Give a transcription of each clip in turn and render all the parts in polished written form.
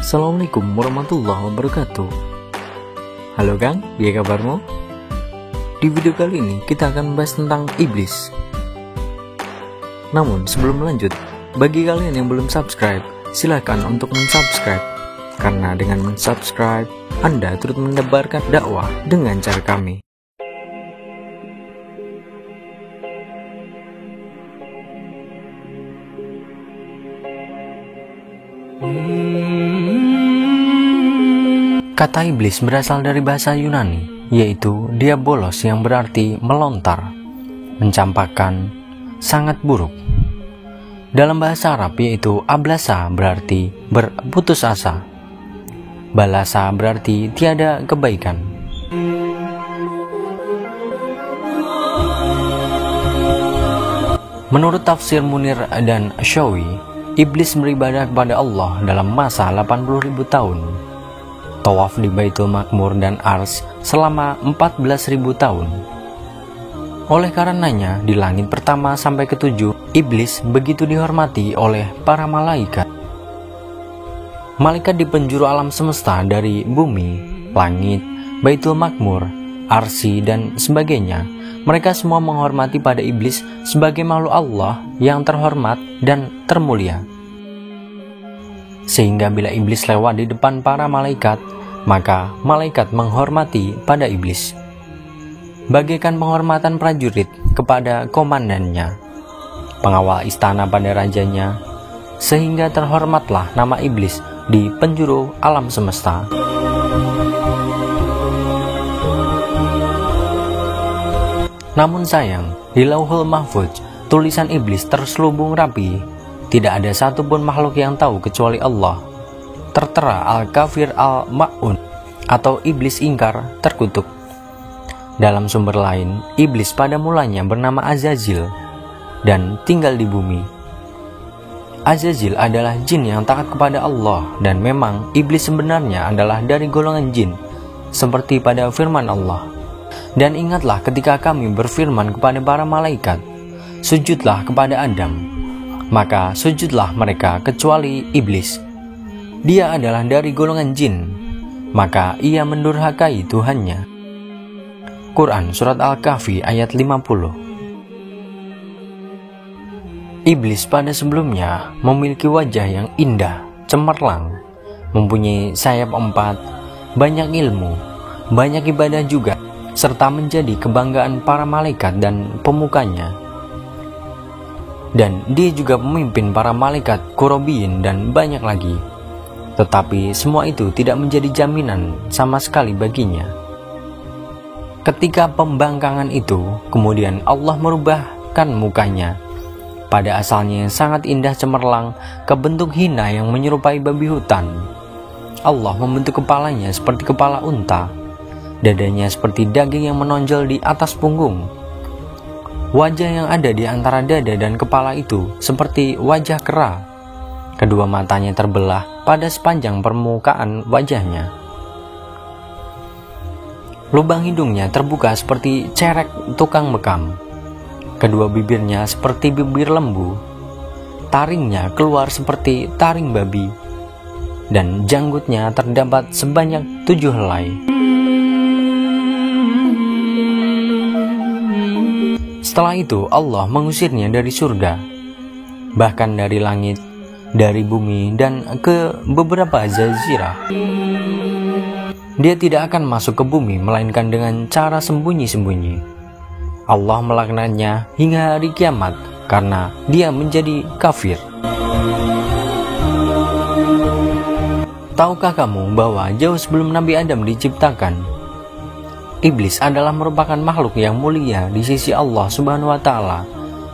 Assalamualaikum warahmatullahi wabarakatuh. Halo Kang, biar kabarmu? Di video kali ini kita akan membahas tentang iblis. Namun sebelum lanjut, bagi kalian yang belum subscribe, silakan untuk mensubscribe. Karena dengan mensubscribe, Anda turut menebarkan dakwah dengan cara kami. Kata iblis berasal dari bahasa Yunani, yaitu diabolos yang berarti melontar, mencampakkan, sangat buruk. Dalam bahasa Arab yaitu ablasa berarti berputus asa, balasa berarti tiada kebaikan. Menurut tafsir Munir dan Syawi, iblis beribadah kepada Allah dalam masa 80.000 tahun, tawaf di Baitul Makmur dan Ars selama 14.000 tahun. Oleh karenanya, di langit pertama sampai ke-7, iblis begitu dihormati oleh para malaikat. Malaikat di penjuru alam semesta dari bumi, langit, Baitul Makmur, Arsi, dan sebagainya, mereka semua menghormati pada iblis sebagai makhluk Allah yang terhormat dan termulia. Sehingga bila iblis lewat di depan para malaikat, maka malaikat menghormati pada iblis, bagaikan penghormatan prajurit kepada komandannya, pengawal istana pada rajanya, sehingga terhormatlah nama iblis di penjuru alam semesta. Namun sayang, di Lauhul Mahfuz, tulisan iblis terselubung rapi. Tidak ada satupun makhluk yang tahu kecuali Allah. Tertera Al-Kafir Al-Ma'un atau iblis ingkar terkutuk. Dalam sumber lain, iblis pada mulanya bernama Azazil dan tinggal di bumi. Azazil adalah jin yang taat kepada Allah, dan memang iblis sebenarnya adalah dari golongan jin, seperti pada firman Allah. Dan ingatlah ketika kami berfirman kepada para malaikat, sujudlah kepada Adam. Maka sujudlah mereka kecuali iblis. Dia adalah dari golongan jin, maka ia mendurhakai Tuhannya. Quran Surat Al-Kahfi ayat 50. Iblis pada sebelumnya memiliki wajah yang indah, cemerlang, mempunyai sayap 4, banyak ilmu, banyak ibadah juga, serta menjadi kebanggaan para malaikat dan pemukanya. Dan dia juga memimpin para malaikat, kurobiin, dan banyak lagi. Tetapi semua itu tidak menjadi jaminan sama sekali baginya. Ketika pembangkangan itu, kemudian Allah merubahkan mukanya pada asalnya yang sangat indah cemerlang ke bentuk hina yang menyerupai babi hutan. Allah membentuk kepalanya seperti kepala unta, dadanya seperti daging yang menonjol di atas punggung. Wajah yang ada di antara dada dan kepala itu seperti wajah kera. Kedua matanya terbelah pada sepanjang permukaan wajahnya. Lubang hidungnya terbuka seperti cerek tukang bekam. Kedua bibirnya seperti bibir lembu. Taringnya keluar seperti taring babi. Dan janggutnya terdapat sebanyak 7 helai. Setelah itu Allah mengusirnya dari surga, bahkan dari langit, dari bumi, dan ke beberapa jazirah. Dia tidak akan masuk ke bumi melainkan dengan cara sembunyi-sembunyi. Allah melaknatnya hingga hari kiamat karena dia menjadi kafir. Tahukah kamu bahwa jauh sebelum Nabi Adam diciptakan, iblis adalah merupakan makhluk yang mulia di sisi Allah Subhanahu wa Ta'ala,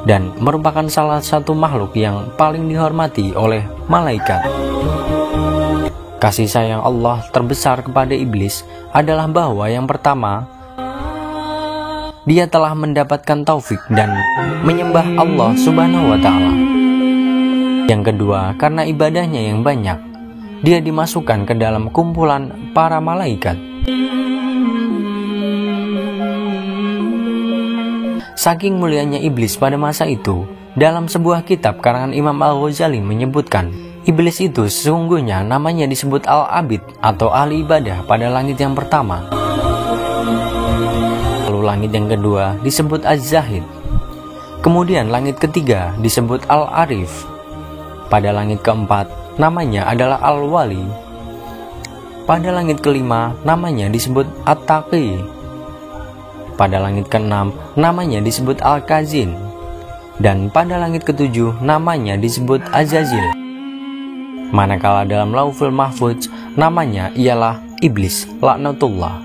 dan merupakan salah satu makhluk yang paling dihormati oleh malaikat. Kasih sayang Allah terbesar kepada iblis adalah bahwa yang pertama, dia telah mendapatkan taufik dan menyembah Allah Subhanahu wa Ta'ala. Yang kedua, karena ibadahnya yang banyak, dia dimasukkan ke dalam kumpulan para malaikat. Saking mulianya iblis pada masa itu, dalam sebuah kitab karangan Imam Al-Ghazali menyebutkan, Iblis itu sesungguhnya namanya disebut Al-Abid atau ahli ibadah pada langit yang pertama. Lalu langit yang kedua disebut Az-Zahid. Kemudian langit ketiga disebut Al-Arif. Pada langit keempat namanya adalah Al-Wali. Pada langit kelima namanya disebut At-Taqi. Pada langit keenam namanya disebut Al-Kazin. Dan pada langit ketujuh namanya disebut Azazil. Manakala dalam Lauhul Mahfuz namanya ialah Iblis laknatullah.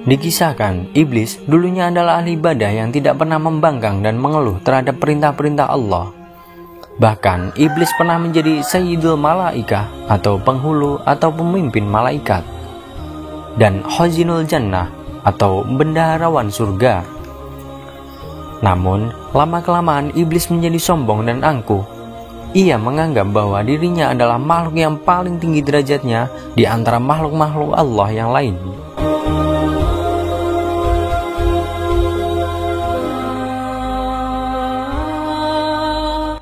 Dikisahkan, Iblis dulunya adalah ahli ibadah yang tidak pernah membangkang dan mengeluh terhadap perintah-perintah Allah. Bahkan, Iblis pernah menjadi Sayyidul Malaikah atau penghulu atau pemimpin malaikat, dan Khazinul Jannah atau bendaharawan surga. Namun, lama-kelamaan Iblis menjadi sombong dan angkuh. Ia menganggap bahwa dirinya adalah makhluk yang paling tinggi derajatnya di antara makhluk-makhluk Allah yang lain.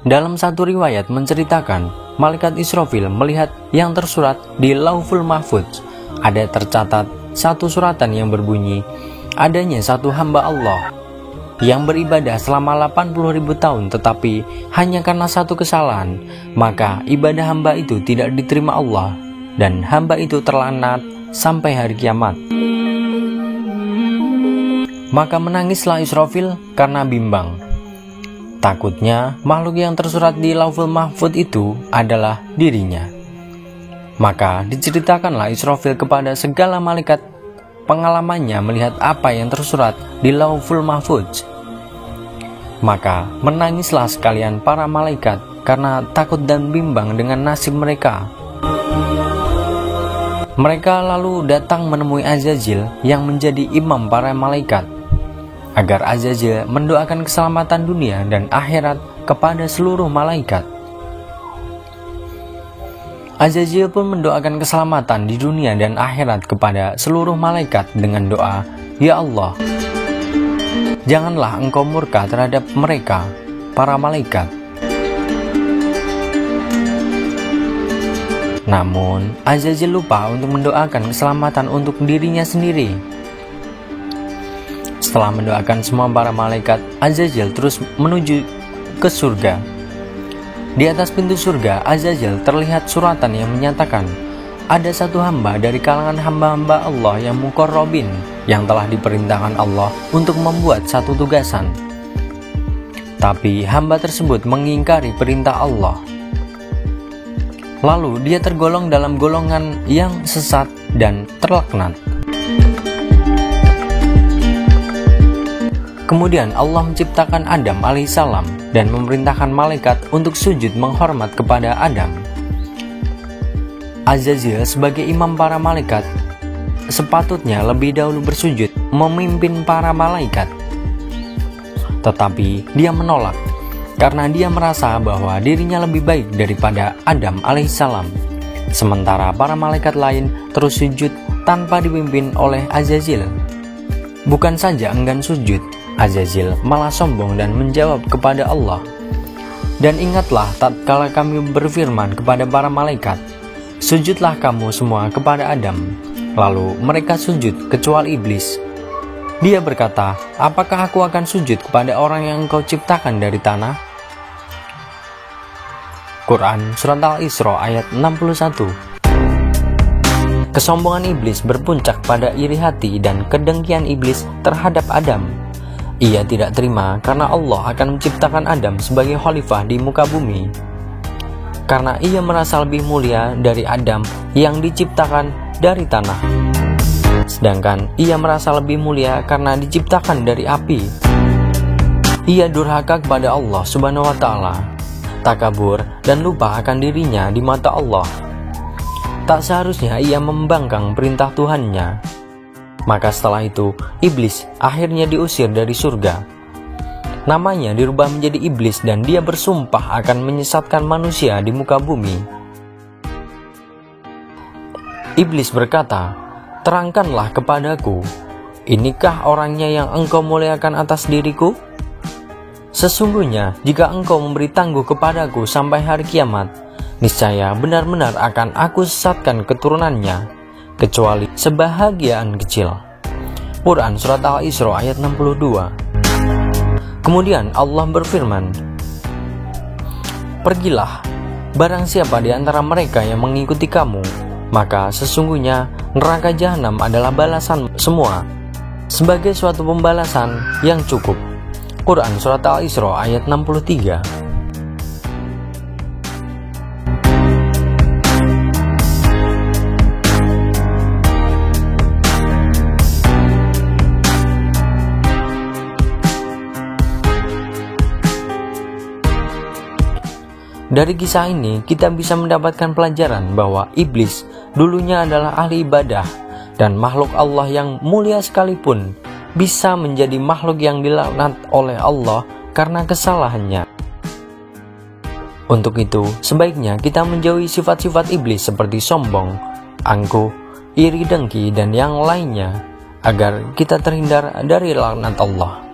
Dalam satu riwayat menceritakan, malaikat Israfil melihat yang tersurat di Lauhul Mahfuz. Ada tercatat satu suratan yang berbunyi, adanya satu hamba Allah yang beribadah selama 80.000 tahun, tetapi hanya karena satu kesalahan, maka ibadah hamba itu tidak diterima Allah, dan hamba itu terlaknat sampai hari kiamat. Maka menangislah Israfil karena bimbang. Takutnya makhluk yang tersurat di Lauhul Mahfuz itu adalah dirinya. Maka diceritakanlah Israfil kepada segala malaikat pengalamannya melihat apa yang tersurat di Lauhul Mahfuz. Maka menangislah sekalian para malaikat karena takut dan bimbang dengan nasib mereka. Mereka lalu datang menemui Azazil yang menjadi imam para malaikat, agar Azazil mendoakan keselamatan dunia dan akhirat kepada seluruh malaikat. Azazil pun mendoakan keselamatan di dunia dan akhirat kepada seluruh malaikat dengan doa, "Ya Allah, janganlah engkau murka terhadap mereka, para malaikat." Namun, Azazil lupa untuk mendoakan keselamatan untuk dirinya sendiri. Setelah mendoakan semua para malaikat, Azazil terus menuju ke surga. Di atas pintu surga, Azazil terlihat suratan yang menyatakan, ada satu hamba dari kalangan hamba-hamba Allah yang muqarrabin, yang telah diperintahkan Allah untuk membuat satu tugasan. Tapi hamba tersebut mengingkari perintah Allah. Lalu dia tergolong dalam golongan yang sesat dan terlaknat. Kemudian Allah menciptakan Adam alaihissalam dan memerintahkan malaikat untuk sujud menghormat kepada Adam. Azazil sebagai imam para malaikat sepatutnya lebih dahulu bersujud memimpin para malaikat. Tetapi dia menolak karena dia merasa bahwa dirinya lebih baik daripada Adam alaihissalam. Sementara para malaikat lain terus sujud tanpa dipimpin oleh Azazil. Bukan saja enggan sujud, Azazil malah sombong dan menjawab kepada Allah, "Dan ingatlah tatkala kami berfirman kepada para malaikat, sujudlah kamu semua kepada Adam." Lalu mereka sujud kecuali iblis. Dia berkata, "Apakah aku akan sujud kepada orang yang engkau ciptakan dari tanah?" Quran Surat Al-Isra ayat 61. Kesombongan iblis berpuncak pada iri hati dan kedengkian iblis terhadap Adam. Ia tidak terima karena Allah akan menciptakan Adam sebagai khalifah di muka bumi. Karena ia merasa lebih mulia dari Adam yang diciptakan dari tanah. Sedangkan ia merasa lebih mulia karena diciptakan dari api. Ia durhaka kepada Allah Subhanahu wa Ta'ala, takabur dan lupa akan dirinya di mata Allah. Tak seharusnya ia membangkang perintah Tuhannya. Maka setelah itu, iblis akhirnya diusir dari surga. Namanya dirubah menjadi iblis dan dia bersumpah akan menyesatkan manusia di muka bumi. Iblis berkata, "Terangkanlah kepadaku, inikah orangnya yang engkau muliakan atas diriku? Sesungguhnya jika engkau memberi tangguh kepadaku sampai hari kiamat, niscaya benar-benar akan aku sesatkan keturunannya, kecuali sebahagian kecil. Quran Surat Al-Isra ayat 62. Kemudian Allah berfirman, pergilah, barang siapa di antara mereka yang mengikuti kamu, maka sesungguhnya neraka jahanam adalah balasan semua, sebagai suatu pembalasan yang cukup. Quran Surat Al-Isra ayat 63. Dari kisah ini kita bisa mendapatkan pelajaran bahwa iblis dulunya adalah ahli ibadah, dan makhluk Allah yang mulia sekalipun bisa menjadi makhluk yang dilaknat oleh Allah karena kesalahannya. Untuk itu, sebaiknya kita menjauhi sifat-sifat iblis seperti sombong, angkuh, iri dengki, dan yang lainnya, agar kita terhindar dari laknat Allah.